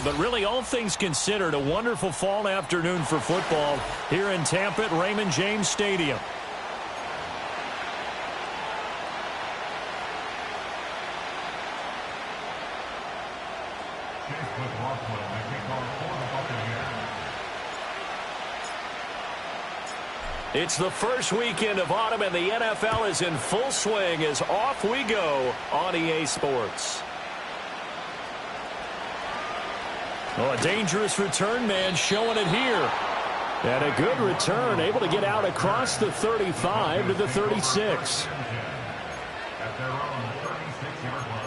but really, all things considered, a wonderful fall afternoon for football here in Tampa at Raymond James Stadium. It's the first weekend of autumn, and the NFL is in full swing as off we go on EA Sports. Oh, a dangerous return man showing it here. And a good return, able to get out across the 35 to the 36. At their own 36-yard line.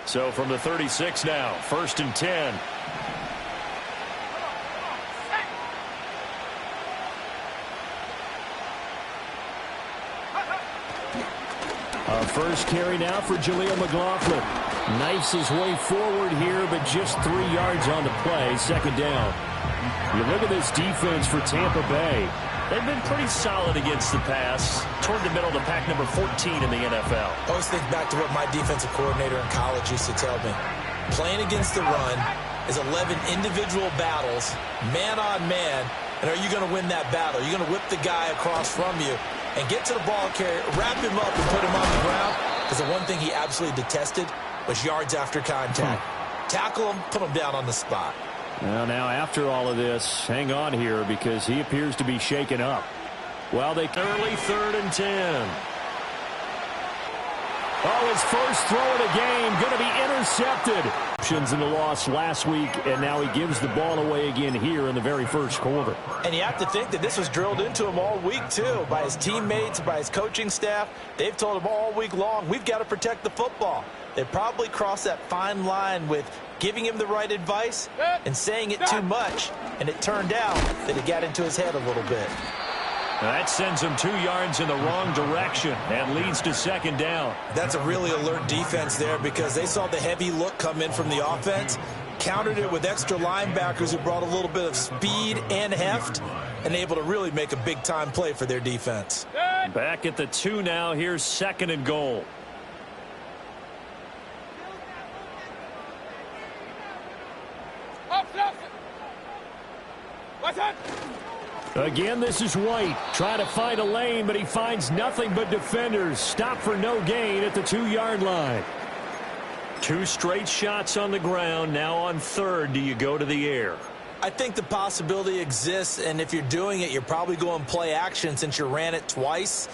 So from the 36 now, 1st and 10. First carry now for Jaleel McLaughlin. Knifes his way forward here, but just 3 yards on the play. 2nd down. You look at this defense for Tampa Bay. They've been pretty solid against the pass. Toward the middle of the pack, number 14 in the NFL. I always think back to what my defensive coordinator in college used to tell me. Playing against the run is 11 individual battles, man on man. And are you going to win that battle? Are you going to whip the guy across from you and get to the ball carrier, wrap him up, and put him on the ground? Because the one thing he absolutely detested was yards after contact. Tackle him, put him down on the spot. Well, now after all of this, hang on here because he appears to be shaken up. Well, they early 3rd and 10. Oh, his first throw of the game going to be intercepted. Options in the loss last week, and now he gives the ball away again here in the very first quarter. And you have to think that this was drilled into him all week, too, by his teammates, by his coaching staff. They've told him all week long, we've got to protect the football. They probably crossed that fine line with giving him the right advice and saying it too much, and it turned out that it got into his head a little bit. That sends him 2 yards in the wrong direction and leads to 2nd down. That's a really alert defense there because they saw the heavy look come in from the offense, countered it with extra linebackers who brought a little bit of speed and heft, and able to really make a big-time play for their defense. Back at the 2 now. Here's 2nd and goal. Again, this is White. Trying to find a lane, but he finds nothing but defenders. Stop for no gain at the 2-yard line. 2 straight shots on the ground. Now on 3rd, do you go to the air? I think the possibility exists, and if you're doing it, you're probably going play action since you ran it twice.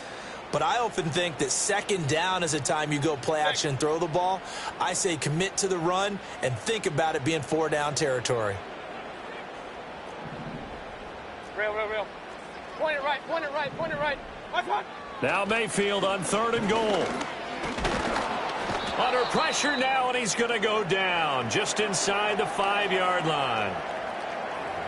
But I often think that 2nd down is a time you go play action and throw the ball. I say commit to the run and think about it being 4-down territory. Real. Point it right. Now Mayfield on 3rd and goal. Under pressure now, and he's going to go down just inside the 5-yard line.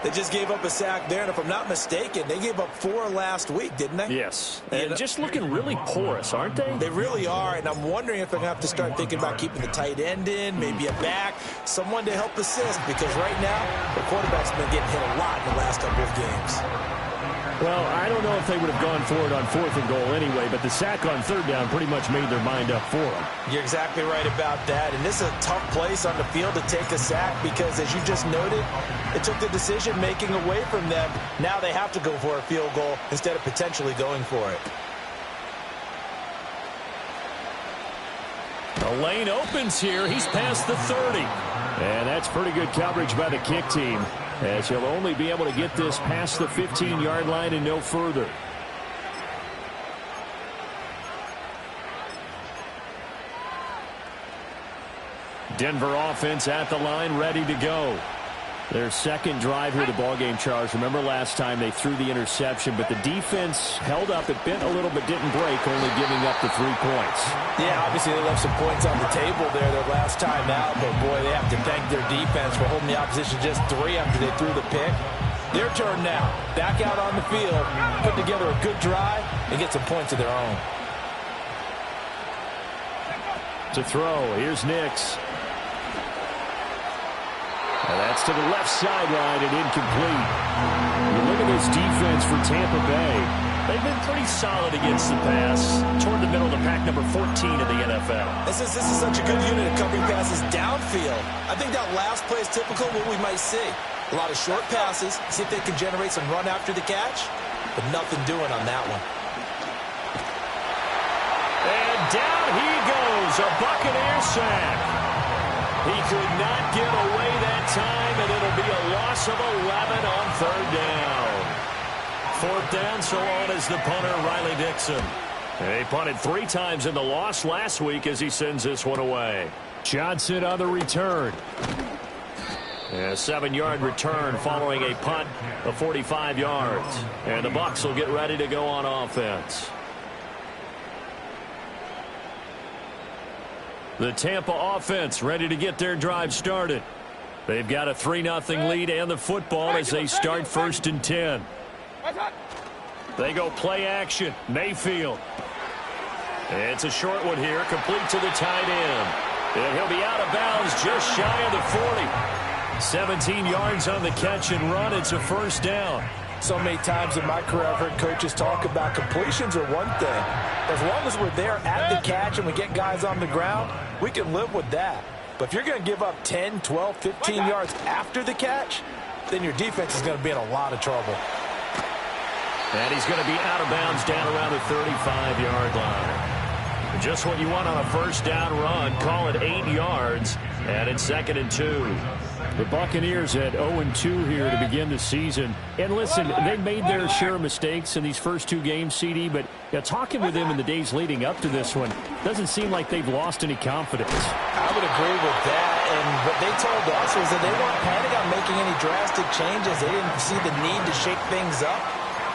They just gave up a sack there, and if I'm not mistaken, they gave up 4 last week, didn't they? Yes. And just looking really porous, aren't they? They really are, and I'm wondering if they're going to have to start thinking about keeping the tight end in, maybe a back, someone to help assist, because right now, the quarterback's been getting hit a lot in the last couple of games. Well, I don't know if they would have gone for it on 4th and goal anyway, but the sack on 3rd down pretty much made their mind up for them. You're exactly right about that, and this is a tough place on the field to take a sack because, as you just noted, it took the decision-making away from them. Now they have to go for a field goal instead of potentially going for it. The lane opens here. He's past the 30. And that's pretty good coverage by the kick team, as he'll only be able to get this past the 15-yard line and no further. Denver offense at the line, ready to go. Their 2nd drive here, the ballgame, Charles. Remember last time they threw the interception, but the defense held up. It bent a little, but didn't break, only giving up the 3 points. Yeah, obviously they left some points on the table there their last time out, but boy, they have to thank their defense for holding the opposition just 3 after they threw the pick. Their turn now. Back out on the field, put together a good drive, and get some points of their own. To throw, here's Nix. And that's to the left sideline and incomplete. You look at this defense for Tampa Bay. They've been pretty solid against the pass. Toward the middle of the pack, number 14 in the NFL. This is such a good unit of covering passes downfield. I think that last play is typical of what we might see. A lot of short passes, see if they can generate some run after the catch, but nothing doing on that one. And down he goes, a Buccaneer sack. He could not get away that time, and it'll be a loss of 11 on third down. Fourth down, so on is the punter, Riley Dixon. He punted 3 times in the loss last week as he sends this one away. Johnson on the return. A 7-yard return following a punt of 45 yards. And the Bucs will get ready to go on offense. The Tampa offense ready to get their drive started. They've got a 3-0 lead and the football as they start 1st and 10. They go play action. Mayfield. It's a short one here, complete to the tight end. And he'll be out of bounds just shy of the 40. 17 yards on the catch and run. It's a first down. So many times in my career I've heard coaches talk about completions are one thing. As long as we're there at the catch and we get guys on the ground, we can live with that. But if you're going to give up 10, 12, 15 yards after the catch, then your defense is going to be in a lot of trouble. And he's going to be out of bounds down around the 35-yard line. Just what you want on a first down run. Call it 8 yards, and it's 2nd and 2. The Buccaneers at 0-2 here to begin the season. And listen, they made their share of mistakes in these first 2 games, CD, but talking with them in the days leading up to this one, doesn't seem like they've lost any confidence. I would agree with that, and what they told us was that they weren't planning on making any drastic changes. They didn't see the need to shake things up.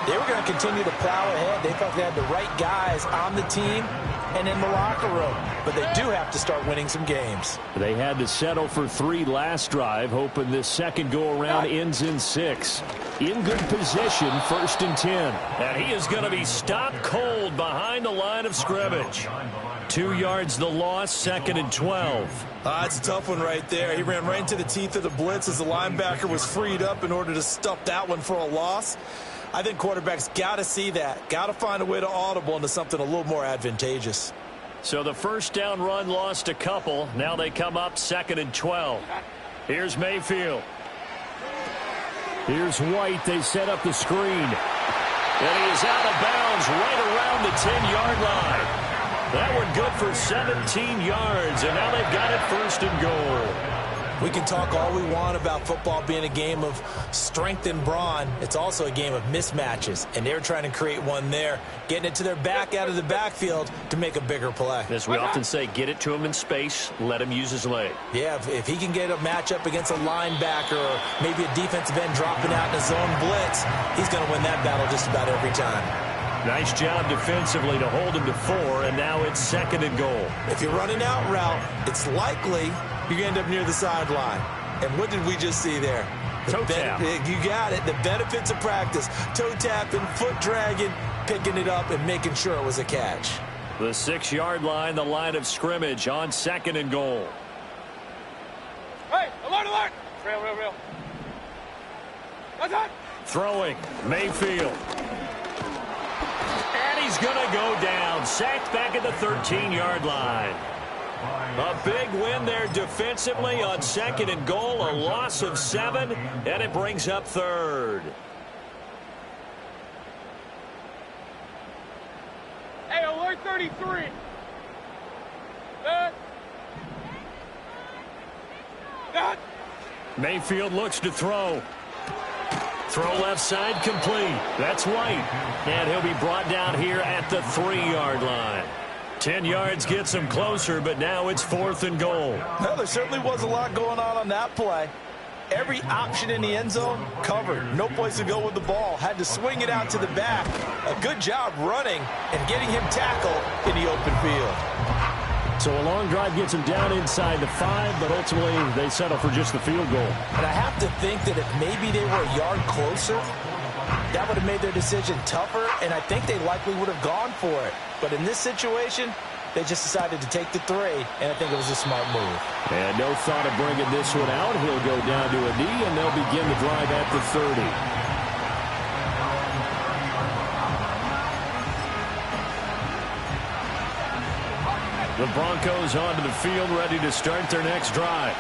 They were going to continue to plow ahead. They felt they had the right guys on the team and in the locker room. But they do have to start winning some games. They had to settle for 3 last drive, hoping this second go-around ends in 6. In good position, 1st and 10. And he is going to be stopped cold behind the line of scrimmage. 2 yards the loss, 2nd and 12. It's a tough one right there. He ran right into the teeth of the blitz as the linebacker was freed up in order to stuff that one for a loss. I think quarterbacks got to see that. Got to find a way to audible into something a little more advantageous. So the first down run lost a couple. Now they come up 2nd and 12. Here's Mayfield. Here's White. They set up the screen. And he is out of bounds right around the 10-yard line. That one good for 17 yards. And now they've got it 1st and goal. We can talk all we want about football being a game of strength and brawn. It's also a game of mismatches, and they're trying to create one there, getting it to their back out of the backfield to make a bigger play. As we often say, get it to him in space, let him use his leg. Yeah, if he can get a matchup against a linebacker or maybe a defensive end dropping out in a zone blitz, he's going to win that battle just about every time. Nice job defensively to hold him to 4, and now it's 2nd and goal. If you're running out route, it's likely you end up near the sideline. And what did we just see there? Toe tap. You got it. The benefits of practice. Toe tapping, foot dragging, picking it up, and making sure it was a catch. The 6-yard line, the line of scrimmage on 2nd and goal. Hey, alert, alert! Real. That's it! Throwing, Mayfield. And he's going to go down. Sacked back at the 13-yard line. A big win there defensively on 2nd and goal. A loss of 7, and it brings up 3rd. Hey, alert 33! Mayfield looks to throw. Throw left side complete. That's White. And he'll be brought down here at the 3-yard line. 10 yards gets him closer, but now it's 4th and goal. Well, there certainly was a lot going on that play. Every option in the end zone covered. No place to go with the ball. Had to swing it out to the back. A good job running and getting him tackled in the open field. So a long drive gets him down inside the 5, but ultimately they settle for just the field goal. And I have to think that if maybe they were a yard closer, that would have made their decision tougher, and I think they likely would have gone for it. But in this situation, They just decided to take the 3, and I think it was a smart move. And no thought of bringing this one out. He'll go down to a knee, and they'll begin the drive at the 30. The Broncos onto the field, ready to start their next drive.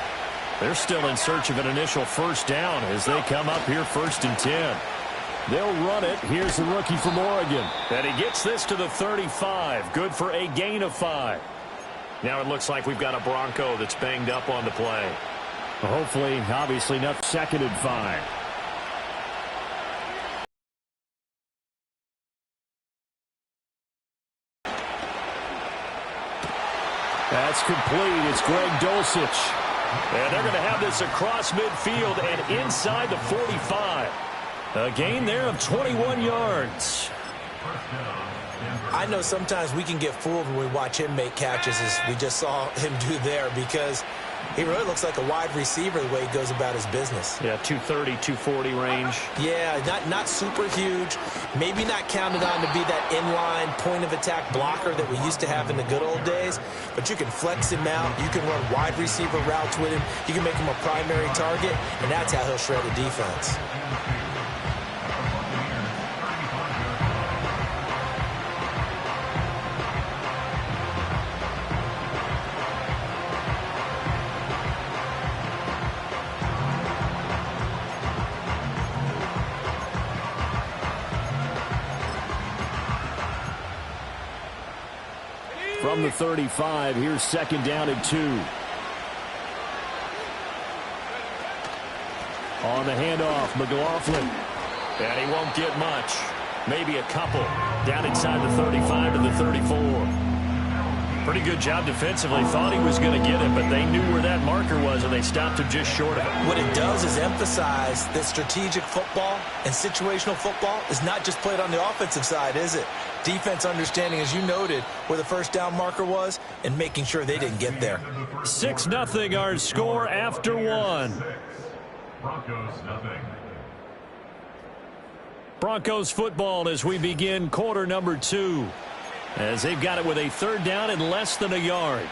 They're still in search of an initial first down as they come up here 1st and 10. They'll run it. Here's the rookie from Oregon. And he gets this to the 35. Good for a gain of 5. Now it looks like we've got a Bronco that's banged up on the play. Well, hopefully, obviously, not 2nd and 5. That's complete. It's Greg Dulcich. And they're going to have this across midfield and inside the 45. A gain there of 21 yards. I know sometimes we can get fooled when we watch him make catches, as we just saw him do there, because he really looks like a wide receiver the way he goes about his business. Yeah, 230, 240 range. Yeah, not super huge. Maybe not counted on to be that inline point-of-attack blocker that we used to have in the good old days, but you can flex him out. You can run wide receiver routes with him. You can make him a primary target, and that's how he'll shred the defense. From the 35, here's 2nd down and 2. On the handoff, McLaughlin. And he won't get much. Maybe a couple. Down inside the 35 to the 34. Pretty good job defensively. Thought he was going to get it, but they knew where that marker was, and they stopped him just short of it. What it does is emphasize that strategic football and situational football is not just played on the offensive side, is it? Defense understanding, as you noted, where the first down marker was and making sure they didn't get there. 6-0 our score after 1. Broncos, nothing. Broncos football as we begin quarter number 2. As they've got it with a 3rd down and less than a yard.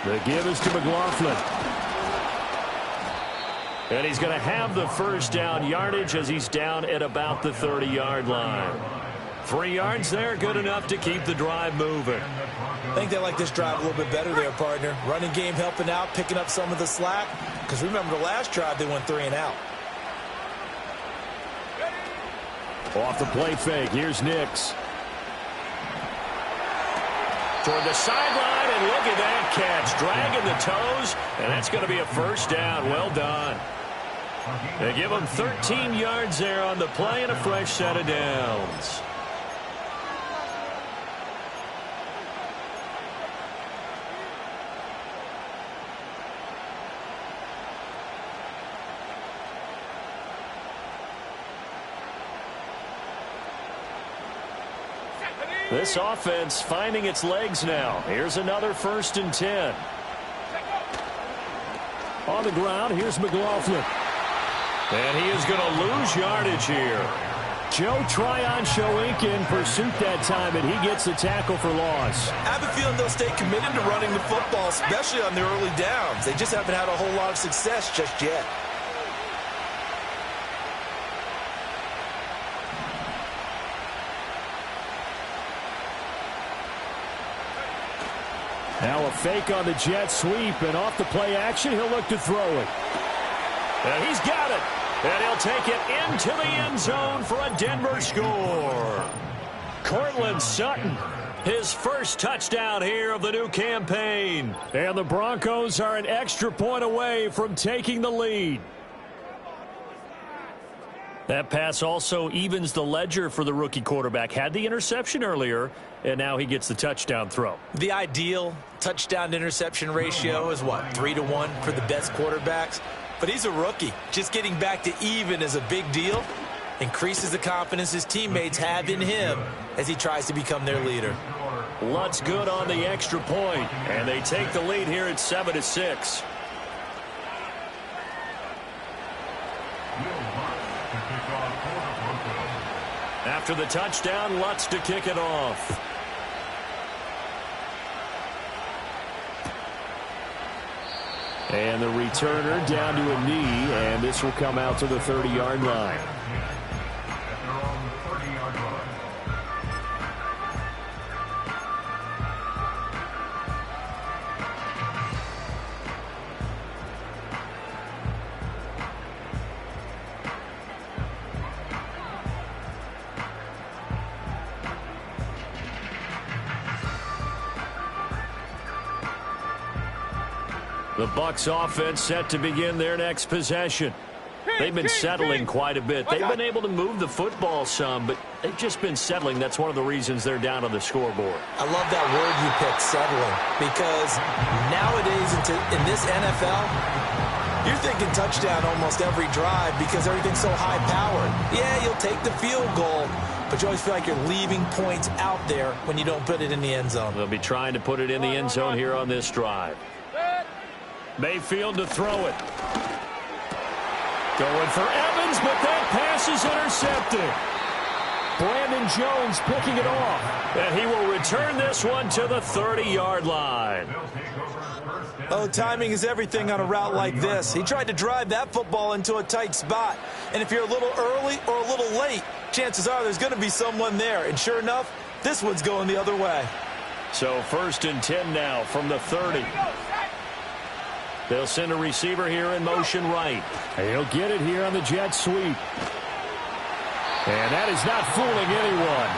The give is to McLaughlin. And he's going to have the first down yardage as he's down at about the 30-yard line. 3 yards there, good enough to keep the drive moving. I think they like this drive a little bit better there, partner. Running game helping out, picking up some of the slack. Because remember the last drive, they went 3 and out. Off the play fake, here's Nix. Toward the sideline, and look at that catch. Dragging the toes, and that's going to be a first down. Well done. They give him 13 yards there on the play and a fresh set of downs. This offense finding its legs now. Here's another 1st and 10. On the ground, here's McLaughlin. And he is going to lose yardage here. Joe Tryon-Shoyinka in pursuit that time, and he gets the tackle for loss. I have a feeling they'll stay committed to running the football, especially on the early downs. They just haven't had a whole lot of success just yet. Now a fake on the jet sweep, and off the play action, he'll look to throw it. And he's got it. And he'll take it into the end zone for a Denver score. Courtland Sutton, his first touchdown here of the new campaign. And the Broncos are an extra point away from taking the lead. That pass also evens the ledger for the rookie quarterback. Had the interception earlier, and now he gets the touchdown throw. The ideal touchdown-to-interception ratio is, what, 3-to-1 for the best quarterbacks? But he's a rookie. Just getting back to even is a big deal. Increases the confidence his teammates have in him as he tries to become their leader. Lutz good on the extra point, and they take the lead here at 7-6. After the touchdown, Lutz to kick it off. And the returner down to a knee, and this will come out to the 30-yard line. The Bucs offense set to begin their next possession. They've been settling quite a bit. They've been able to move the football some, but they've just been settling. That's one of the reasons they're down on the scoreboard. I love that word you picked, settling, because nowadays in this NFL, you're thinking touchdown almost every drive because everything's so high-powered. Yeah, you'll take the field goal, but you always feel like you're leaving points out there when you don't put it in the end zone. They'll be trying to put it in the end zone here on this drive. Mayfield to throw it. Going for Evans, but that pass is intercepted. Brandon Jones picking it off. And he will return this one to the 30-yard line. Oh, timing is everything on a route like this. He tried to drive that football into a tight spot. And if you're a little early or a little late, chances are there's going to be someone there. And sure enough, this one's going the other way. So 1st and 10 now from the 30. They'll send a receiver here in motion right. He'll get it here on the jet sweep. And that is not fooling anyone.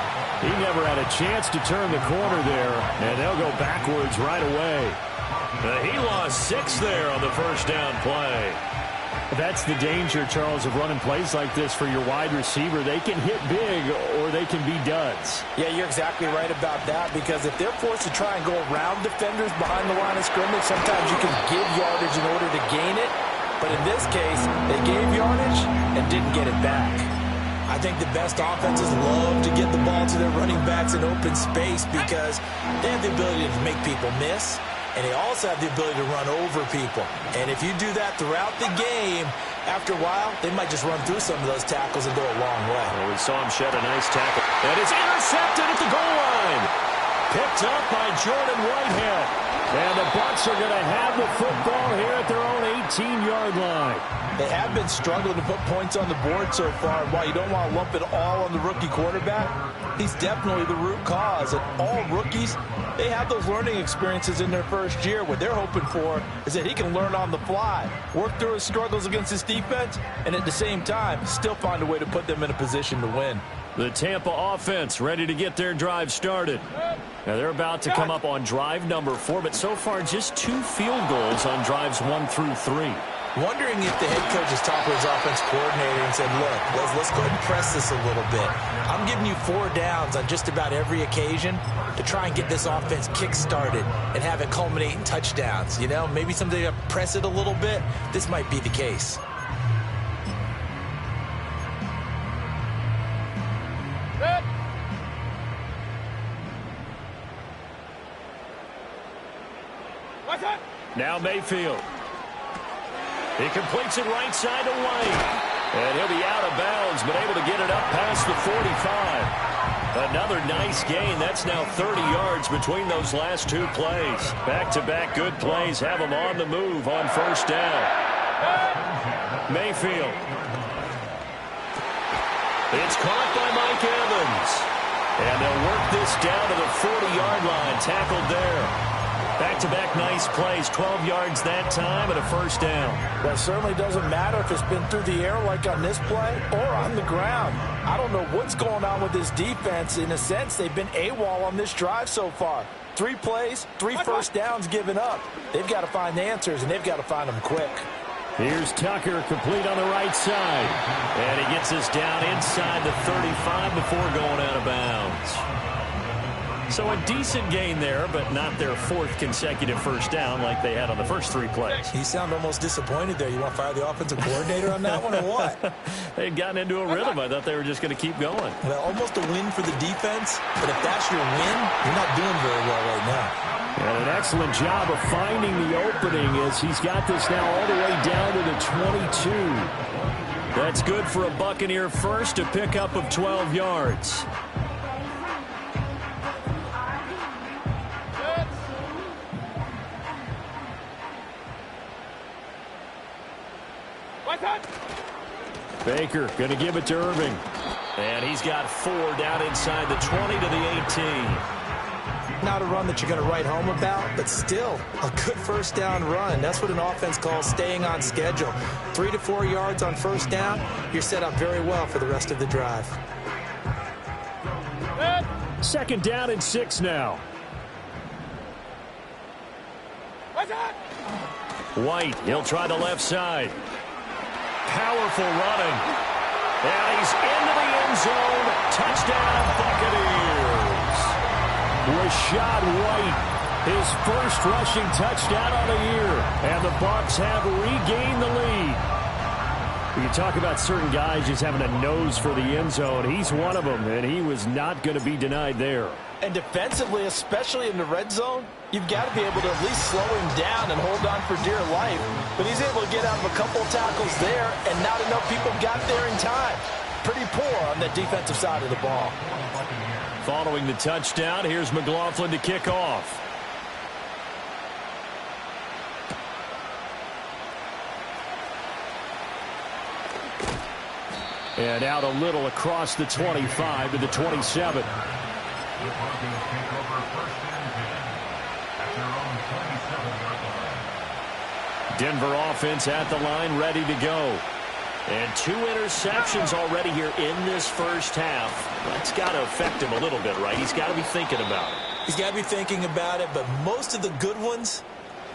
He never had a chance to turn the corner there, and they'll go backwards right away. He lost 6 there on the first down play. That's the danger, Charles, of running plays like this for your wide receiver. They can hit big or they can be duds. Yeah, you're exactly right about that, because if they're forced to try and go around defenders behind the line of scrimmage, sometimes you can give yardage in order to gain it. But in this case, they gave yardage and didn't get it back. I think the best offenses love to get the ball to their running backs in open space because they have the ability to make people miss. And they also have the ability to run over people. And if you do that throughout the game, after a while, they might just run through some of those tackles and go a long way. Well, we saw him shed a nice tackle. And it's intercepted at the goal line. Picked up by Jordan Whitehead. And the Bucs are going to have the football here at their own 18-yard line. They have been struggling to put points on the board so far. And while you don't want to lump it all on the rookie quarterback, he's definitely the root cause. And all rookies, they have those learning experiences in their first year. What they're hoping for is that he can learn on the fly, work through his struggles against his defense, and at the same time, still find a way to put them in a position to win. The Tampa offense ready to get their drive started. Now they're about to come up on drive number 4, but so far just 2 field goals on drives 1 through 3. Wondering if the head coach has talked to his offense coordinator and said, look, let's go ahead and press this a little bit. I'm giving you 4 downs on just about every occasion to try and get this offense kick-started and have it culminate in touchdowns. You know, maybe someday to press it a little bit. This might be the case. Now Mayfield. He completes it right side to White. And he'll be out of bounds, but able to get it up past the 45. Another nice gain. That's now 30 yards between those last 2 plays. Back-to-back good plays have them on the move on first down. Mayfield. It's caught by Mike Evans. And they'll work this down to the 40-yard line. Tackled there. Back-to-back nice plays, 12 yards that time and a first down. Well, it certainly doesn't matter if it's been through the air like on this play or on the ground. I don't know what's going on with this defense. In a sense, they've been AWOL on this drive so far. 3 plays, 3 first downs given up. They've got to find the answers, and they've got to find them quick. Here's Tucker, complete on the right side. And he gets us down inside the 35 before going out of bounds. So a decent gain there, but not their fourth consecutive first down like they had on the first 3 plays. You sound almost disappointed there. You want to fire the offensive coordinator on that one or what? They had gotten into a rhythm. I thought they were just going to keep going. Well, almost a win for the defense, but if that's your win, you're not doing very well right now. And an excellent job of finding the opening as he's got this now all the way down to the 22. That's good for a Buccaneer first, a pickup of 12 yards. Baker going to give it to Irving. And he's got 4 down inside the 20 to the 18. Not a run that you're going to write home about, but still a good first down run. That's what an offense calls staying on schedule. 3 to 4 yards on first down, you're set up very well for the rest of the drive. Second down and 6 now. White, he'll try the left side. Powerful running. And he's into the end zone. Touchdown, Buccaneers. Rashad White, his first rushing touchdown on the year. And the Bucs have regained the lead. You talk about certain guys just having a nose for the end zone. He's one of them, and he was not going to be denied there. And defensively, especially in the red zone, you've got to be able to at least slow him down and hold on for dear life. But he's able to get out of a couple tackles there, and not enough people got there in time. Pretty poor on the defensive side of the ball. Following the touchdown, here's McLaughlin to kick off. And out a little across the 25 to the 27. The Broncos take over first and 10 at their own 27-yard line. Denver offense at the line, ready to go. And 2 interceptions already here in this first half. That's got to affect him a little bit, right? He's got to be thinking about it. He's got to be thinking about it, but most of the good ones,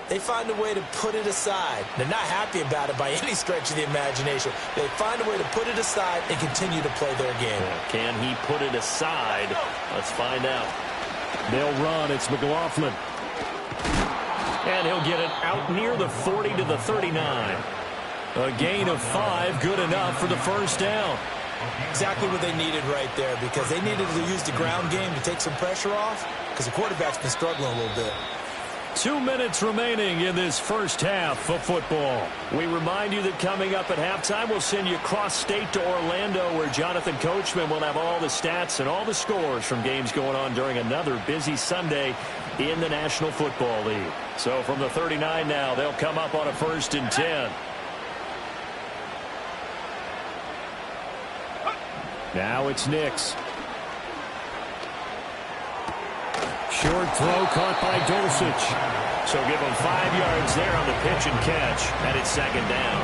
they find a way to put it aside. They're not happy about it by any stretch of the imagination. They find a way to put it aside and continue to play their game. Can he put it aside? Let's find out. They'll run. It's McLaughlin. And he'll get it out near the 40 to the 39. A gain of 5, good enough for the first down. Exactly what they needed right there, because they needed to use the ground game to take some pressure off, because the quarterback's been struggling a little bit. 2 minutes remaining in this first half of football. We remind you that coming up at halftime, we'll send you cross-state to Orlando, where Jonathan Coachman will have all the stats and all the scores from games going on during another busy Sunday in the National Football League. So from the 39 now, they'll come up on a 1st and 10. Now it's Nix. Short throw caught by Dulcich. So give him 5 yards there on the pitch and catch. And it's second down.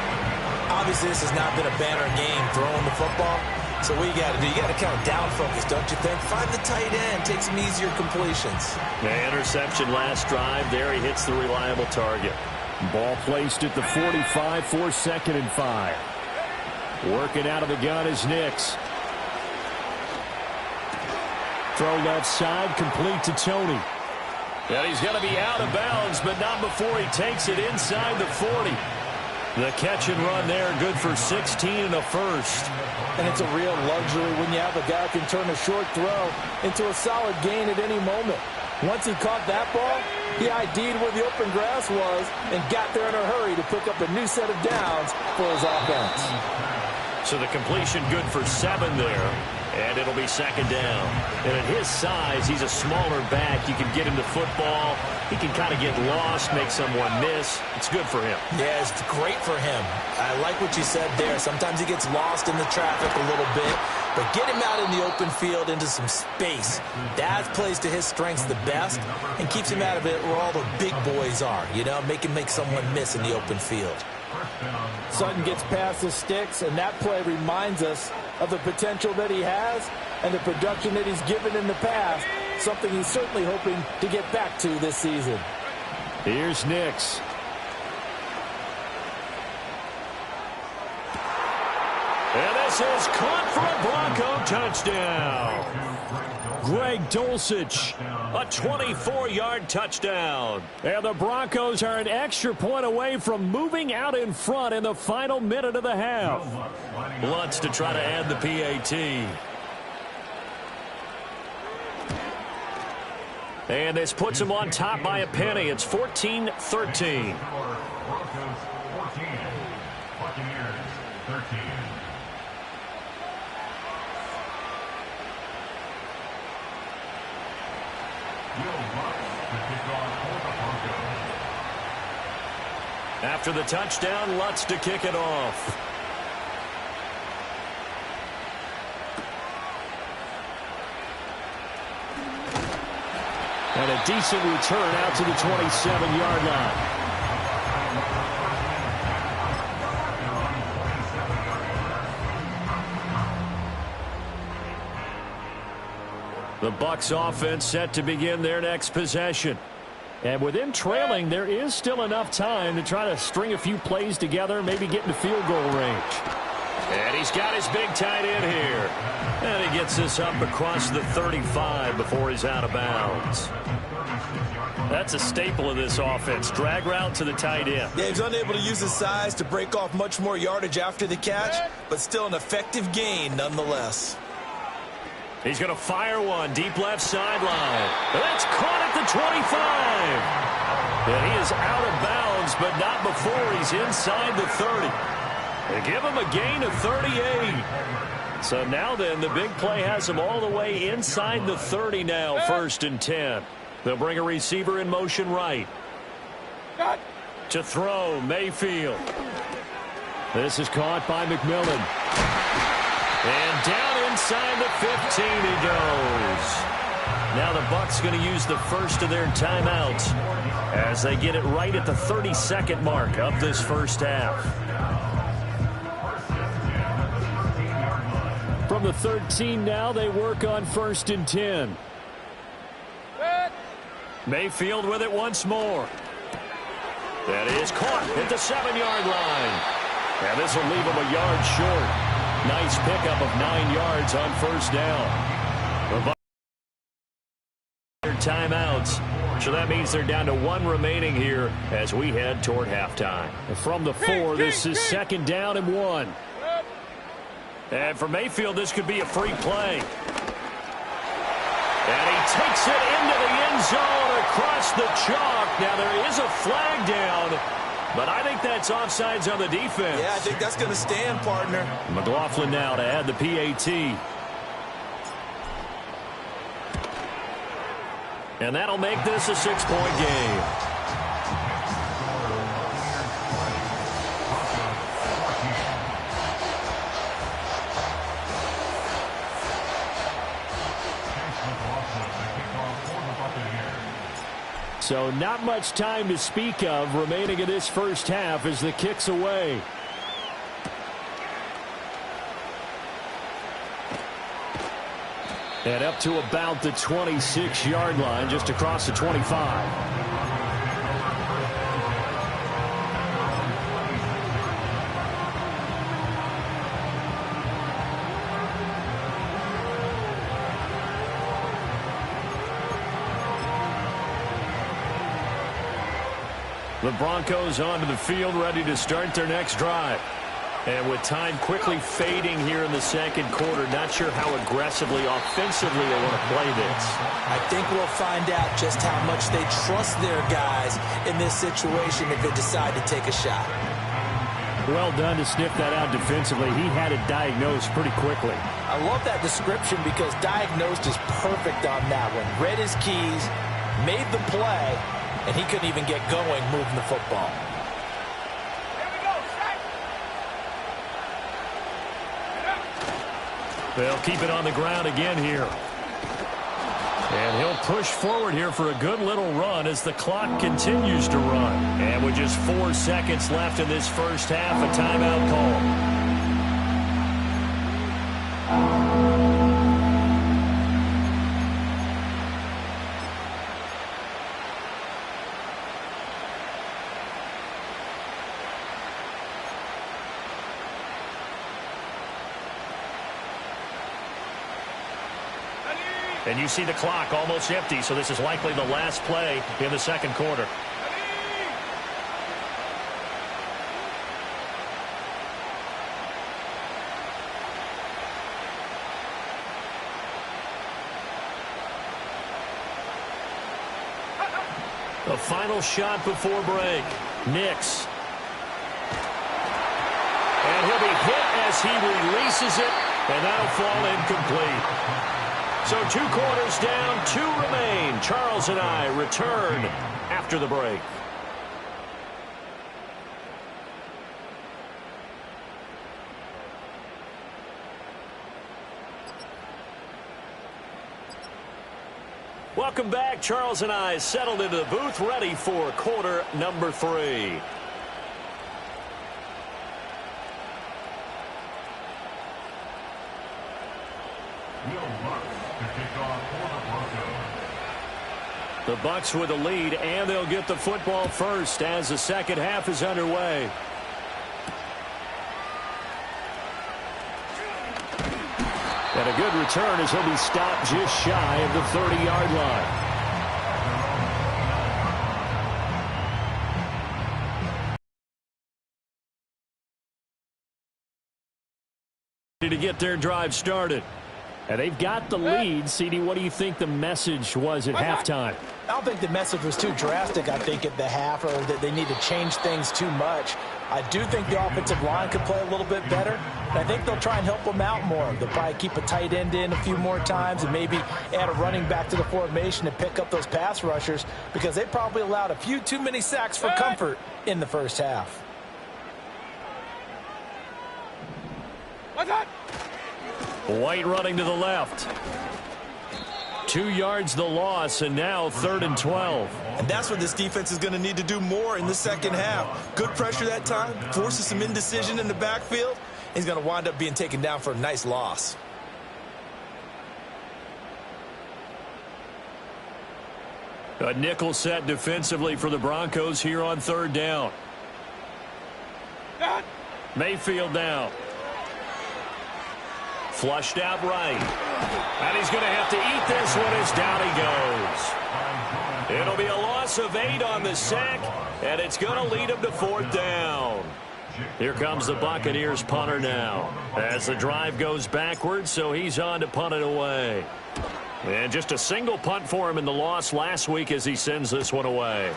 Obviously, this has not been a banner game throwing the football. So what you got to do, you got to kind of down focus, don't you think? Find the tight end, take some easier completions. The interception last drive. There he hits the reliable target. Ball placed at the 45 for 2nd and 5. Working out of the gun is Nix. Throw left side, complete to Tony. And he's going to be out of bounds, but not before he takes it inside the 40. The catch and run there, good for 16 and a first. And it's a real luxury when you have a guy who can turn a short throw into a solid gain at any moment. Once he caught that ball, he ID'd where the open grass was and got there in a hurry to pick up a new set of downs for his offense. So the completion good for 7 there. And it'll be 2nd down. And at his size, he's a smaller back. You can get him the football. He can kind of get lost, make someone miss. It's good for him. Yeah, it's great for him. I like what you said there. Sometimes he gets lost in the traffic a little bit. But get him out in the open field into some space. That plays to his strengths the best and keeps him out of it where all the big boys are. You know, make him make someone miss in the open field. Sutton gets past the sticks, and that play reminds us of the potential that he has and the production that he's given in the past, something he's certainly hoping to get back to this season. Here's Nix. And this This is caught for a Bronco touchdown. Greg Dulcich, a 24-yard touchdown. And the Broncos are an extra point away from moving out in front in the final minute of the half. Lutz to try to add the PAT. And this puts him on top by a penny. It's 14-13. Broncos 14, Buccaneers 13. After the touchdown, Lutz to kick it off. And a decent return out to the 27-yard line. The Bucs offense set to begin their next possession. And with them trailing, there is still enough time to try to string a few plays together, maybe get into field goal range. And he's got his big tight end here. And he gets this up across the 35 before he's out of bounds. That's a staple of this offense. Drag route to the tight end. Yeah, he's unable to use his size to break off much more yardage after the catch, but still an effective gain nonetheless. He's going to fire one deep left sideline. That's caught at the 25. And he is out of bounds, but not before he's inside the 30. They give him a gain of 38. So now then, the big play has him all the way inside the 30 now, 1st and 10. They'll bring a receiver in motion right. To throw, Mayfield. This is caught by McMillan. And down inside the 15 he goes. Now the Bucs going to use the first of their timeouts as they get it right at the 32nd mark of this first half. From the 13 now, they work on 1st and 10. Mayfield with it once more. That is caught at the 7-yard line. And this will leave him a yard short. Nice pickup of 9 yards on 1st down. The Bucs timeouts. So that means they're down to 1 remaining here as we head toward halftime. From the 4, this is 2nd down and 1. And for Mayfield, this could be a free play. And he takes it into the end zone across the chalk. Now there is a flag down. But I think that's offsides on the defense. Yeah, I think that's going to stand, partner. McLaughlin now to add the PAT. And that'll make this a 6-point game. So not much time to speak of remaining in this first half as the kick's away. And up to about the 26-yard line, just across the 25. The Broncos onto the field, ready to start their next drive. And with time quickly fading here in the second quarter, not sure how aggressively, offensively they want to play this. I think we'll find out just how much they trust their guys in this situation if they decide to take a shot. Well done to sniff that out defensively. He had it diagnosed pretty quickly. I love that description because diagnosed is perfect on that one. Read his keys, made the play, and he couldn't even get going moving the football. They'll keep it on the ground again here. And he'll push forward here for a good little run as the clock continues to run. And with just 4 seconds left in this first half, a timeout call. And you see the clock almost empty, so this is likely the last play in the second quarter. The final shot before break. Nix. And he'll be hit as he releases it, and that'll fall incomplete. So 2 quarters down, 2 remain. Charles and I return after the break. Welcome back. Charles and I settled into the booth, ready for quarter number 3. The Bucs with a lead, and they'll get the football first as the second half is underway. And a good return as he'll be stopped just shy of the 30-yard line. To get their drive started. And they've got the lead. CD, what do you think the message was at halftime? I don't think the message was too drastic, I think, at the half, or that they need to change things too much. I do think the offensive line could play a little bit better. And I think they'll try and help them out more. They'll probably keep a tight end in a few more times and maybe add a running back to the formation to pick up those pass rushers, because they probably allowed a few too many sacks for comfort in the first half. What's that? White running to the left. 2 yards the loss, and now 3rd and 12. And that's what this defense is going to need to do more in the second half. Good pressure that time, forces some indecision in the backfield. He's going to wind up being taken down for a nice loss. A nickel set defensively for the Broncos here on 3rd down. Mayfield now. Flushed out right. And he's going to have to eat this one as down he goes. It'll be a loss of 8 on the sack, and it's going to lead him to 4th down. Here comes the Buccaneers punter now as the drive goes backwards, so he's on to punt it away. And just a single punt for him in the loss last week as he sends this one away.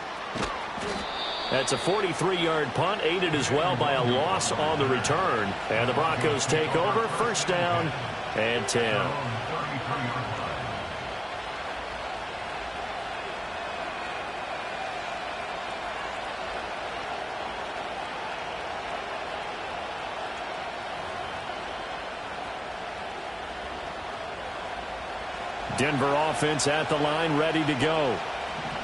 That's a 43-yard punt, aided as well by a loss on the return. And the Broncos take over, 1st down and 10. Denver offense at the line, ready to go.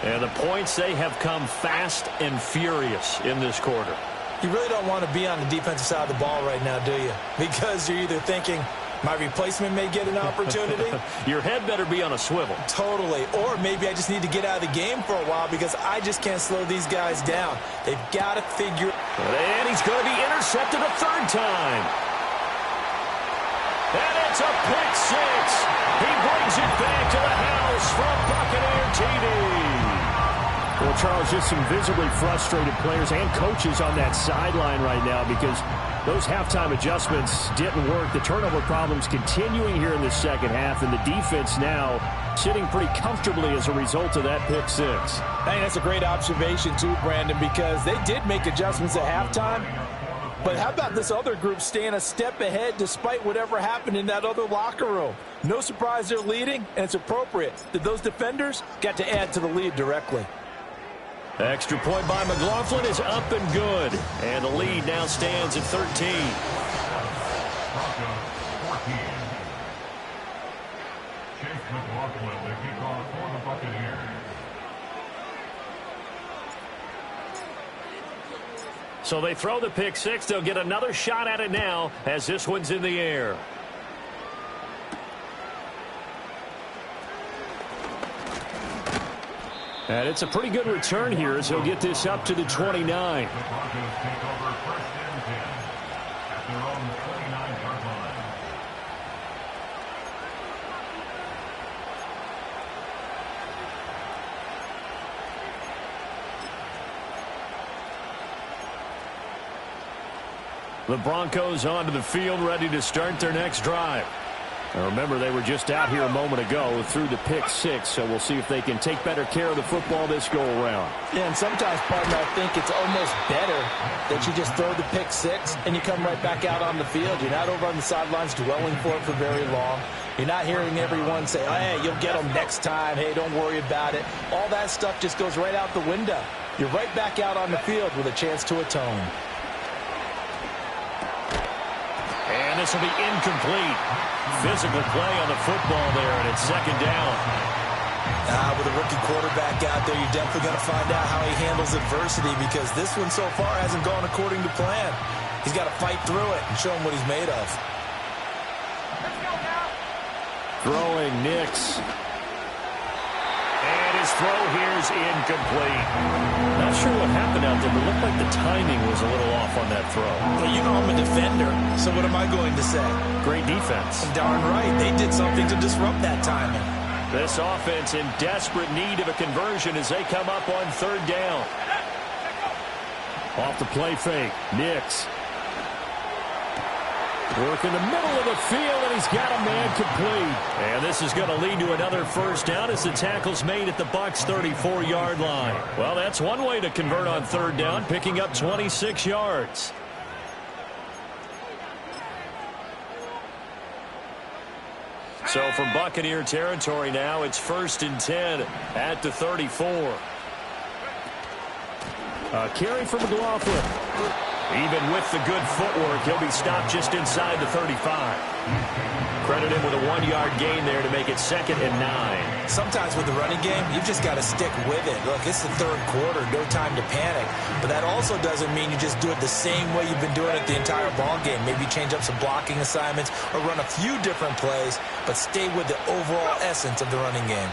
And the points, they have come fast and furious in this quarter. You really don't want to be on the defensive side of the ball right now, do you? Because you're either thinking, my replacement may get an opportunity. Your head better be on a swivel. Totally. Or maybe I just need to get out of the game for a while because I just can't slow these guys down. They've got to figure. And he's going to be intercepted a 3rd time. And it's a pick 6. He brings it back to the house from Buccaneer TV. Well, Charles, just some visibly frustrated players and coaches on that sideline right now because those halftime adjustments didn't work. The turnover problems continuing here in the second half, and the defense now sitting pretty comfortably as a result of that pick 6. I think that's a great observation too, Brandon, because they did make adjustments at halftime. But how about this other group staying a step ahead despite whatever happened in that other locker room? No surprise they're leading, and it's appropriate that those defenders got to add to the lead directly. Extra point by McLaughlin is up and good. And the lead now stands at 13. Chase McLaughlin, the kickoff for the Buccaneers. So they throw the pick 6. They'll get another shot at it now as this one's in the air. And it's a pretty good return here as he'll get this up to the 29. The Broncos take over 1st and 10 at their own 29-yard line. The Broncos onto the field, ready to start their next drive. Now remember, they were just out here a moment ago through the pick six, so we'll see if they can take better care of the football this go-around. Yeah, and sometimes, partner, I think it's almost better that you just throw the pick six and you come right back out on the field. You're not over on the sidelines dwelling for it for very long. You're not hearing everyone say, oh, hey, you'll get them next time. Hey, don't worry about it. All that stuff just goes right out the window. You're right back out on the field with a chance to atone. And this will be incomplete. Physical play on the football there, and it's second down. With a rookie quarterback out there, you're definitely going to find out how he handles adversity, because this one so far hasn't gone according to plan. He's got to fight through it and show him what he's made of. Throwing Nix. And his throw here is incomplete. Not sure what happened out there, but it looked like the timing was a little off on that throw. Well, you know I'm a defender, so what am I going to say? Great defense. Darn right. They did something to disrupt that timing. This offense in desperate need of a conversion as they come up on third down. Off the play fake. Nix. Work in the middle of the field, and he's got a man complete. And this is going to lead to another first down as the tackle's made at the Bucs 34-yard line. Well, that's one way to convert on third down, picking up 26 yards. So from Buccaneer territory now, it's 1st and 10 at the 34. A carry for McLaughlin. Even with the good footwork, he'll be stopped just inside the 35. Credit him with a 1-yard gain there to make it 2nd and 9. Sometimes with the running game, you've just got to stick with it. Look, it's the third quarter, no time to panic. But that also doesn't mean you just do it the same way you've been doing it the entire ball game. Maybe change up some blocking assignments or run a few different plays, but stay with the overall essence of the running game.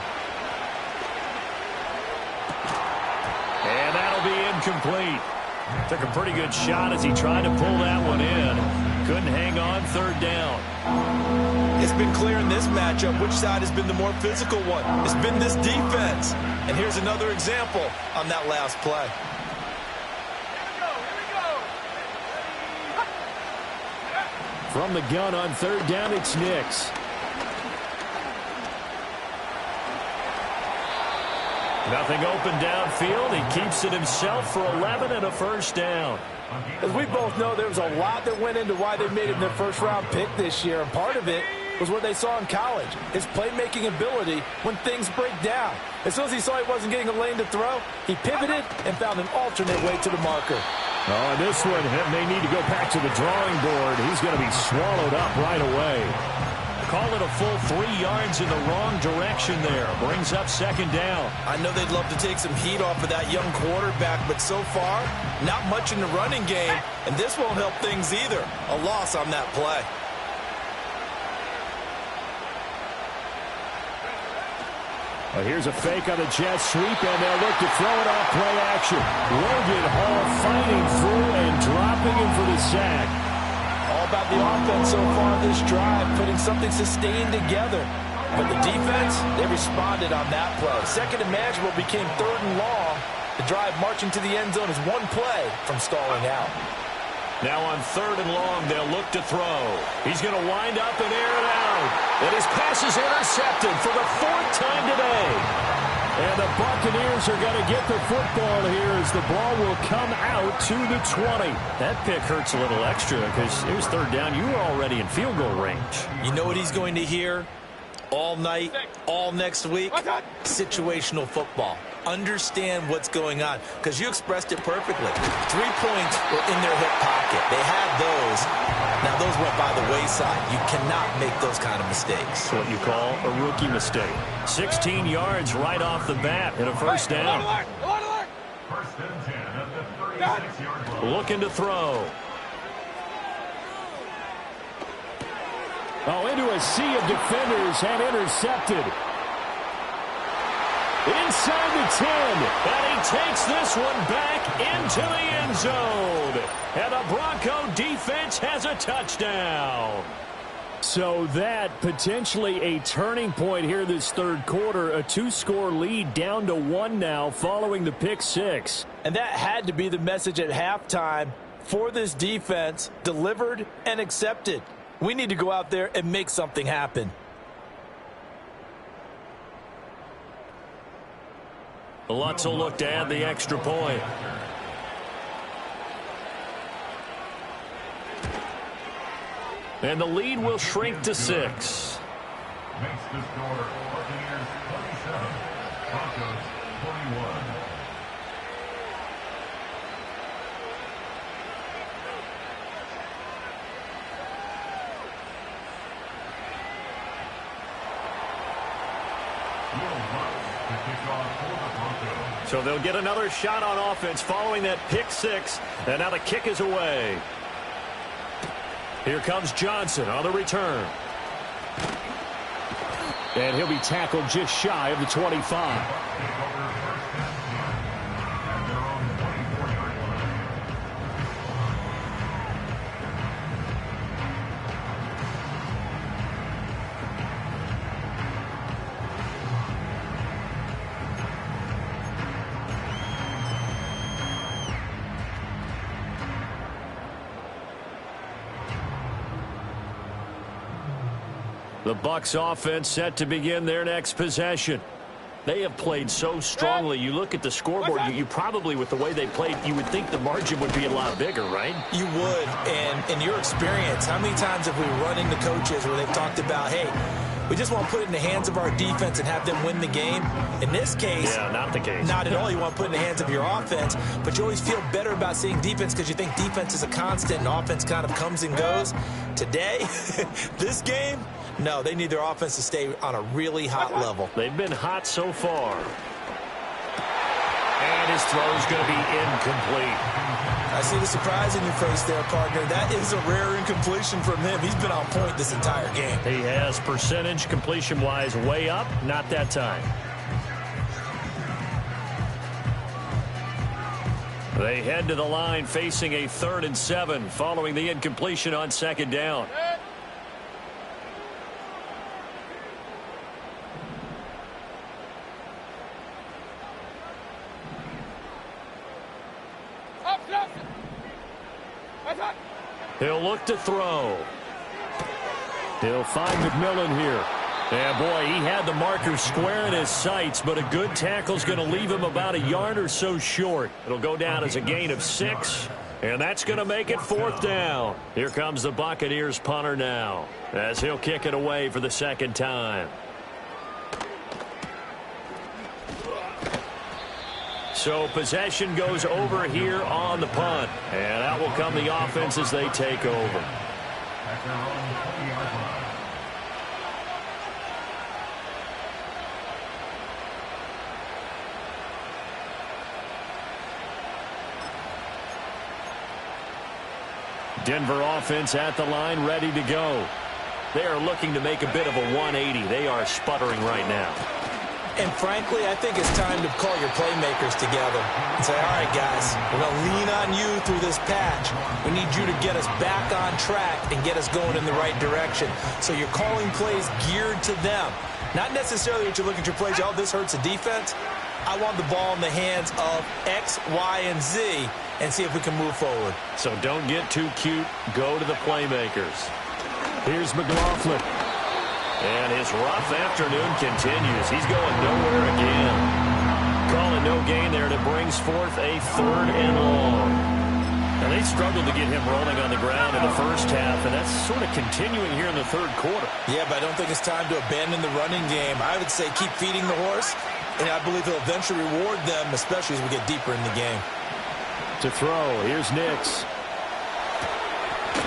And that'll be incomplete. Took a pretty good shot as he tried to pull that one in. Couldn't hang on third down. It's been clear in this matchup which side has been the more physical one. It's been this defense. And here's another example on that last play. From the gun on third down, it's Nix. Nothing open downfield. He keeps it himself for 11 and a first down. As we both know, there was a lot that went into why they made it their first-round pick this year, and part of it was what they saw in college, his playmaking ability when things break down. As soon as he saw he wasn't getting a lane to throw, he pivoted and found an alternate way to the marker. Oh, this one, they need to go back to the drawing board. He's going to be swallowed up right away. Call it a full 3 yards in the wrong direction there. Brings up second down. I know they'd love to take some heat off of that young quarterback, but so far, not much in the running game, and this won't help things either. A loss on that play. Well, here's a fake on the jet sweep, and they'll look to throw it off play action. Logan Hall fighting through and dropping him for the sack. All about the offense so far this drive, putting something sustained together. But the defense, they responded on that play. Second and manageable became 3rd and long. The drive marching to the end zone is one play from stalling out. Now on 3rd and long, they'll look to throw. He's going to wind up and air it out. And his pass is intercepted for the 4th time today. And the Buccaneers are going to get the football here as the ball will come out to the 20. That pick hurts a little extra because it was 3rd down. You were already in field goal range. You know what he's going to hear all night, all next week? Situational football. Understand what's going on, because you expressed it perfectly. 3 points were in their hip pocket. They had those. Now those went by the wayside. You cannot make those kind of mistakes. What you call a rookie mistake. 16 yards right off the bat and a first down. First and 10 at the 36-yard line. Looking to throw. Oh, into a sea of defenders and intercepted. Inside the 10, and he takes this one back into the end zone. And the Bronco defense has a touchdown. So that potentially a turning point here this 3rd quarter. A 2-score lead down to 1 now following the pick 6. And that had to be the message at halftime for this defense, delivered and accepted. We need to go out there and make something happen. Lutz will look to add the extra point. And the lead will shrink to 6. Makes the score Buccaneers 27, Broncos 21. So they'll get another shot on offense following that pick 6. And now the kick is away. Here comes Johnson on the return. And he'll be tackled just shy of the 25. The Bucs offense set to begin their next possession. They have played so strongly. You look at the scoreboard, you probably, with the way they played, you would think the margin would be a lot bigger, right? You would. And in your experience, how many times have we run into coaches where they've talked about, hey, we just want to put it in the hands of our defense and have them win the game? In this case, yeah, not the case. Not at all. You want to put it in the hands of your offense, but you always feel better about seeing defense because you think defense is a constant and offense kind of comes and goes. Today, this game, no, they need their offense to stay on a really hot level. They've been hot so far. And his throw is going to be incomplete. I see the surprise in your face there, partner. That is a rare incompletion from him. He's been on point this entire game. He has percentage completion-wise way up. Not that time. They head to the line facing a 3rd and 7 following the incompletion on 2nd down. He'll look to throw. He'll find McMillan here. And, boy, he had the marker square in his sights, but a good tackle's going to leave him about a yard or so short. It'll go down as a gain of 6, and that's going to make it 4th down. Here comes the Buccaneers punter now, as he'll kick it away for the 2nd time. So possession goes over here on the punt. And out will come the offense as they take over. Denver offense at the line, ready to go. They are looking to make a bit of a 180. They are sputtering right now. And frankly, I think it's time to call your playmakers together and say, all right, guys, we're going to lean on you through this patch. We need you to get us back on track and get us going in the right direction. So you're calling plays geared to them. Not necessarily that you look at your plays, oh, this hurts the defense. I want the ball in the hands of X, Y, and Z and see if we can move forward. So don't get too cute. Go to the playmakers. Here's McLaughlin. And his rough afternoon continues. He's going nowhere again. Calling no gain there, and it brings forth a 3rd and long. And they struggled to get him rolling on the ground in the first half, and that's sort of continuing here in the 3rd quarter. Yeah, but I don't think it's time to abandon the running game. I would say keep feeding the horse, and I believe he'll eventually reward them, especially as we get deeper in the game. To throw, here's Nix.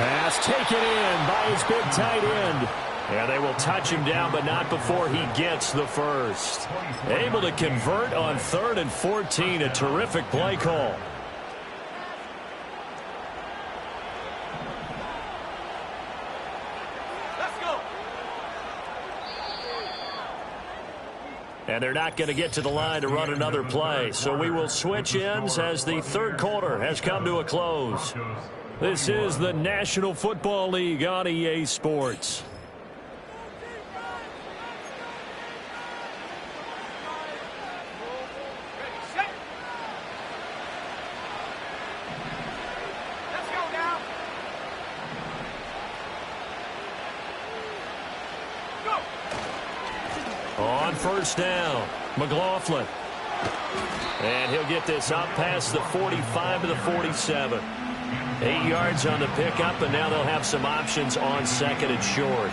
Pass taken in by his big tight end. And they will touch him down, but not before he gets the first. Able to convert on 3rd and 14. A terrific play call. Let's go. And they're not going to get to the line to run another play. So we will switch ends as the 3rd quarter has come to a close. This is the National Football League on EA Sports. Let's On first down, McLaughlin. And he'll get this up past the 45 to the 47. 8 yards on the pickup, and now they'll have some options on second and short.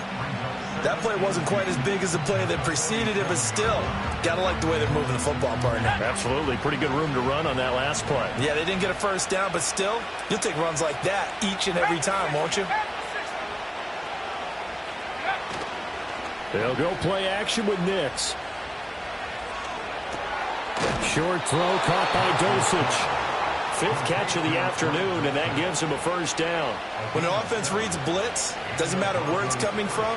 That play wasn't quite as big as the play that preceded it, but still, got to like the way they're moving the football, partner. Absolutely. Pretty good room to run on that last play. Yeah, they didn't get a first down, but still, you'll take runs like that each and every time, won't you? They'll go play action with Nix. Short throw caught by Dosich. 5th catch of the afternoon, and that gives him a first down. When an offense reads blitz, doesn't matter where it's coming from,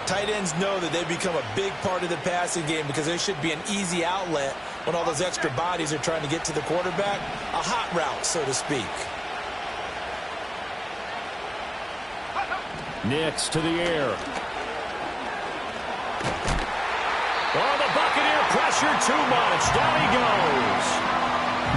tight ends know that they've become a big part of the passing game because there should be an easy outlet when all those extra bodies are trying to get to the quarterback. A hot route, so to speak. Nix to the air. Oh, the Buccaneer pressure too much. Down he goes.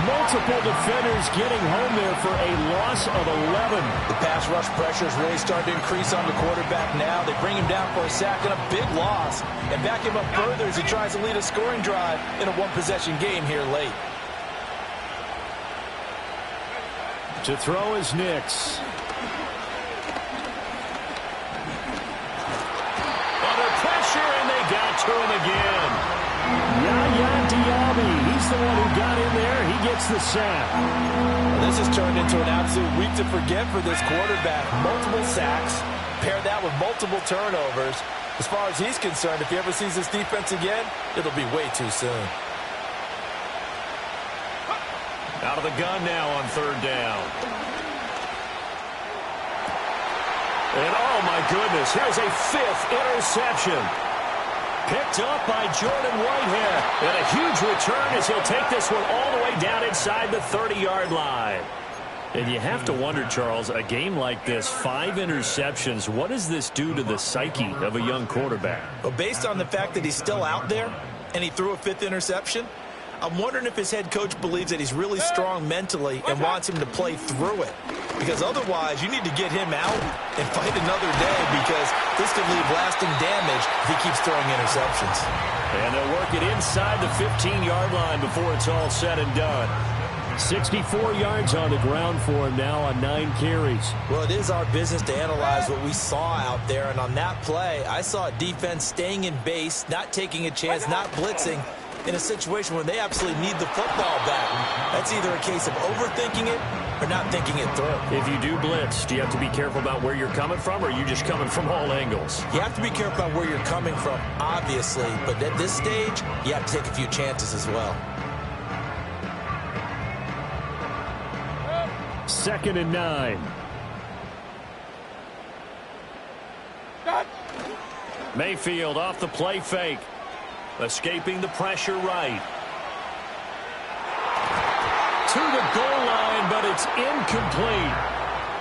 Multiple defenders getting home there for a loss of 11. The pass rush pressure is really starting to increase on the quarterback now. They bring him down for a sack and a big loss and back him up further as he tries to lead a scoring drive in a one-possession game here late. To throw is Nix. Under pressure, and they got to him again. Yaya Diaby, he's the one who got in there. He gets the sack. This has turned into an absolute week to forget for this quarterback. Multiple sacks, pair that with multiple turnovers. As far as he's concerned, if he ever sees this defense again, it'll be way too soon. Out of the gun now on third down. And oh my goodness, here's a 5th interception. Picked up by Jordan Whitehair. And a huge return as he'll take this one all the way down inside the 30-yard line. And you have to wonder, Charles, a game like this, 5 interceptions, what does this do to the psyche of a young quarterback? Well, based on the fact that he's still out there and he threw a 5th interception, I'm wondering if his head coach believes that he's really strong mentally and wants him to play through it. Because otherwise, you need to get him out and fight another day because this could leave lasting damage if he keeps throwing interceptions. And they'll work it inside the 15-yard line before it's all said and done. 64 yards on the ground for him now on 9 carries. Well, it is our business to analyze what we saw out there. And on that play, I saw a defense staying in base, not taking a chance, not blitzing, in a situation where they absolutely need the football back. That's either a case of overthinking it or not thinking it through. If you do blitz, do you have to be careful about where you're coming from, or are you just coming from all angles? You have to be careful about where you're coming from, obviously, but at this stage, you have to take a few chances as well. 2nd and 9. Mayfield off the play fake. Escaping the pressure right. To the goal line, but it's incomplete.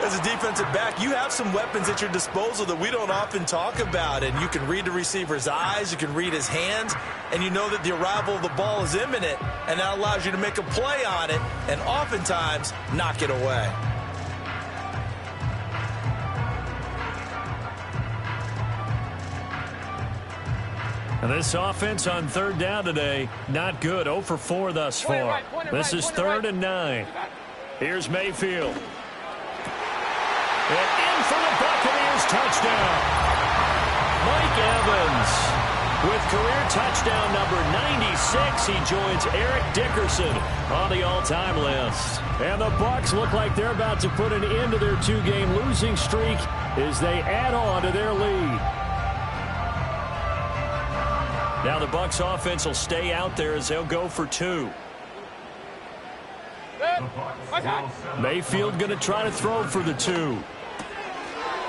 As a defensive back, you have some weapons at your disposal that we don't often talk about. And you can read the receiver's eyes, you can read his hands, and you know that the arrival of the ball is imminent. And that allows you to make a play on it and oftentimes knock it away. And this offense on third down today, not good. 0 for 4 thus far. This is 3rd and 9. Here's Mayfield. And in for the Buccaneers touchdown. Mike Evans with career touchdown number 96. He joins Eric Dickerson on the all-time list. And the Bucs look like they're about to put an end to their 2-game losing streak as they add on to their lead. Now the Bucs offense will stay out there as they'll go for 2. Mayfield going to try to throw for the 2.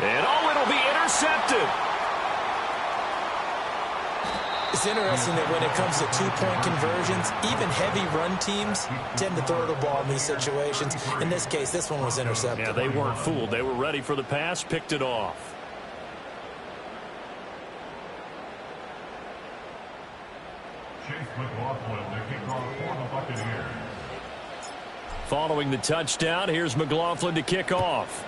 And it'll be intercepted. It's interesting that when it comes to 2-point conversions, even heavy run teams tend to throw the ball in these situations. In this case, this one was intercepted. Yeah, they weren't fooled. They were ready for the pass, picked it off. Following the touchdown, here's McLaughlin to kick off.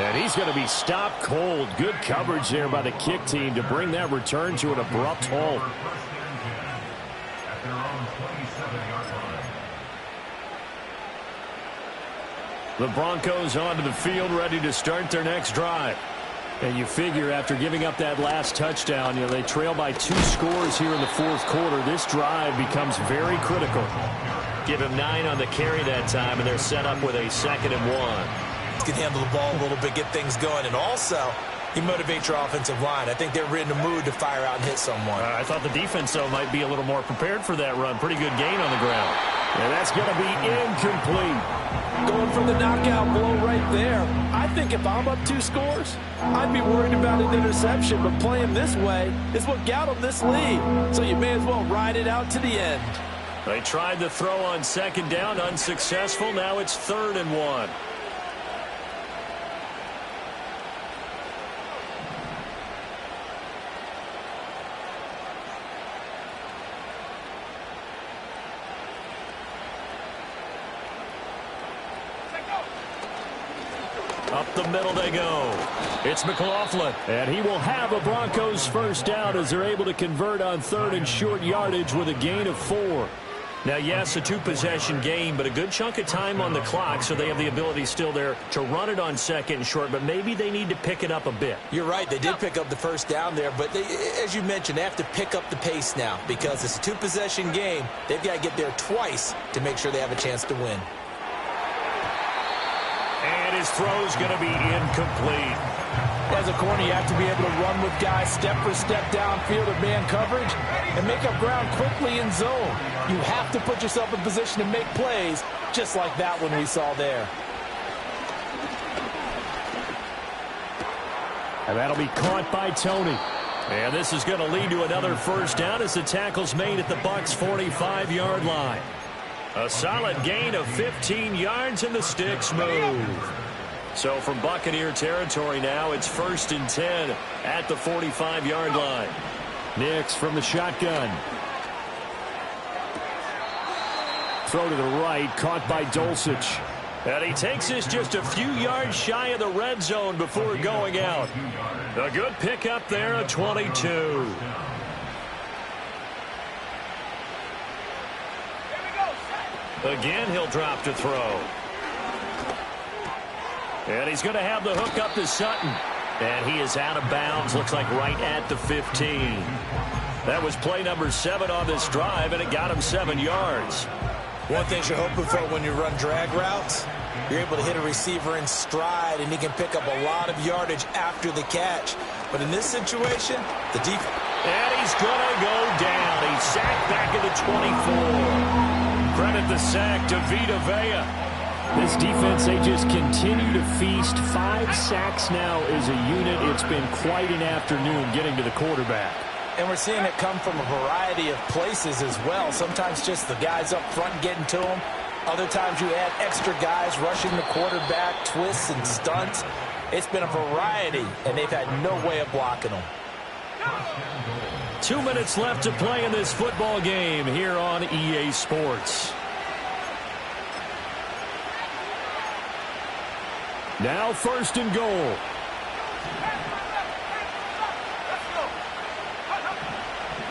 And he's going to be stopped cold. Good coverage there by the kick team to bring that return to an abrupt halt. At their own 27-yard line. The Broncos onto the field, ready to start their next drive. And you figure after giving up that last touchdown, they trail by 2 scores here in the fourth quarter. This drive becomes very critical. Give him 9 on the carry that time, and they're set up with a 2nd and 1. Can handle the ball a little bit, get things going, and also he motivates your offensive line. I think they're in the mood to fire out and hit someone. I thought the defense, though, might be a little more prepared for that run. Pretty good gain on the ground. And that's going to be incomplete. Going for the knockout blow right there. I think if I'm up 2 scores, I'd be worried about an interception, but playing this way is what got them this lead. So you may as well ride it out to the end. They tried to throw on 2nd down, unsuccessful. Now it's 3rd and 1. Up the middle they go. It's McLaughlin. And he will have a Broncos first down as they're able to convert on 3rd and short yardage with a gain of 4. Now, yes, a 2-possession game, but a good chunk of time on the clock, so they have the ability still there to run it on 2nd and short, but maybe they need to pick it up a bit. You're right. They did pick up the first down there, but as you mentioned, they have to pick up the pace now because it's a 2-possession game. They've got to get there twice to make sure they have a chance to win. And his throw's going to be incomplete. As a corner, you have to be able to run with guys step for step downfield of man coverage and make up ground quickly in zone. You have to put yourself in position to make plays just like that one we saw there. And that'll be caught by Tony. And this is going to lead to another first down as the tackle's made at the Bucs' 45-yard line. A solid gain of 15 yards and the sticks move. So from Buccaneer territory now, it's 1st and 10 at the 45-yard line. Nix from the shotgun. Throw to the right, caught by Dulcich. And he takes this just a few yards shy of the red zone before going out. A good pickup there, a 22. Again, he'll drop to throw. And he's going to have the hook up to Sutton. And he is out of bounds, looks like right at the 15. That was play number 7 on this drive, and it got him 7 yards. One thing you're hoping for when you run drag routes, you're able to hit a receiver in stride, and he can pick up a lot of yardage after the catch. But in this situation, the defense... And he's going to go down. He's sacked back at the 24. Credit the sack to Vita Vea. This defense, they just continue to feast. 5 sacks now as a unit. It's been quite an afternoon getting to the quarterback. And we're seeing it come from a variety of places as well. Sometimes just the guys up front getting to them. Other times you add extra guys rushing the quarterback, twists and stunts. It's been a variety, and they've had no way of blocking them. 2 minutes left to play in this football game here on EA Sports. Now 1st and goal.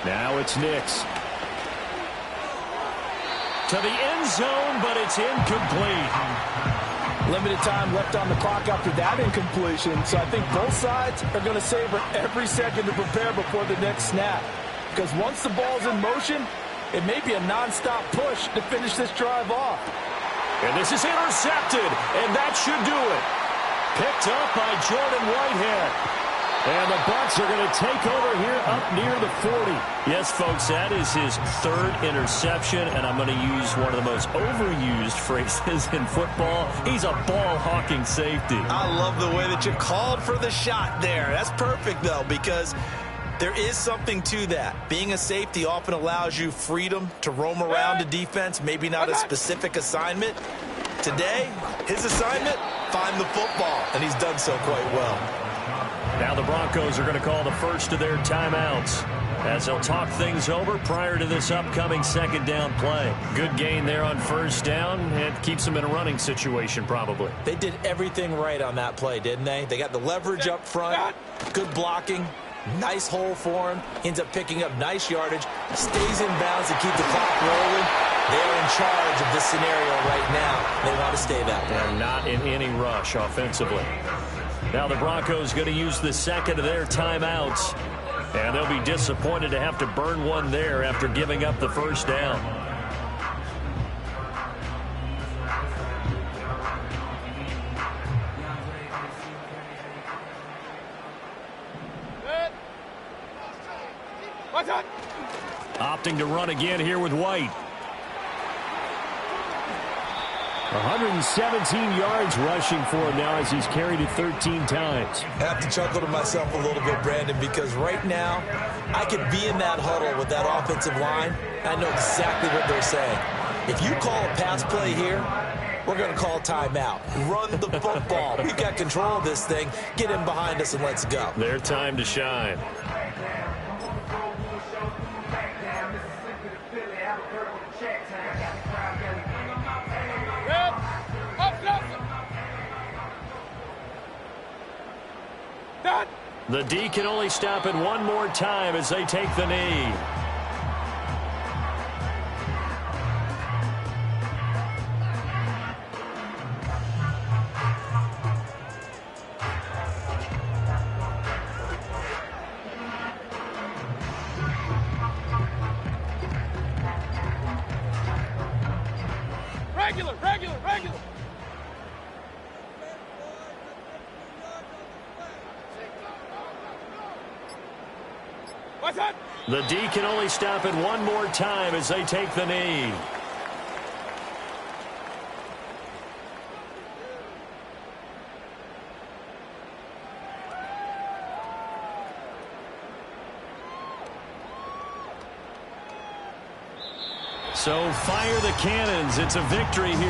Now it's Nix. To the end zone, but it's incomplete. Limited time left on the clock after that incompletion, so I think both sides are going to savor every second to prepare before the next snap. Because once the ball's in motion, it may be a nonstop push to finish this drive off. And this is intercepted, and that should do it. Picked up by Jordan Whitehead. And the Bucs are going to take over here up near the 40. Yes, folks, that is his 3rd interception, and I'm going to use one of the most overused phrases in football. He's a ball-hawking safety. I love the way that you called for the shot there. That's perfect, though, because there is something to that. Being a safety often allows you freedom to roam around the defense, maybe not a specific assignment. Today, his assignment, find the football, and he's done so quite well. Now the Broncos are going to call the first of their timeouts as they'll talk things over prior to this upcoming second down play. Good gain there on first down. It keeps them in a running situation probably. They did everything right on that play, didn't they? They got the leverage up front, good blocking, nice hole for him. Ends up picking up nice yardage, stays in bounds to keep the clock rolling. They're in charge of this scenario right now. They want to stay that way. And not in any rush offensively. Now the Broncos going to use the second of their timeouts. And they'll be disappointed to have to burn one there after giving up the first down. Opting to run again here with White. 117 yards rushing for him now as he's carried it 13 times. I have to chuckle to myself a little bit, Brandon, because right now I could be in that huddle with that offensive line. I know exactly what they're saying. If you call a pass play here, we're going to call timeout. Run the football. We've got control of this thing. Get in behind us and let's go. Their time to shine. The D can only stop it one more time as they take the knee. Regular. What's that? The D can only stop it one more time as they take the knee. So fire the cannons. It's a victory here.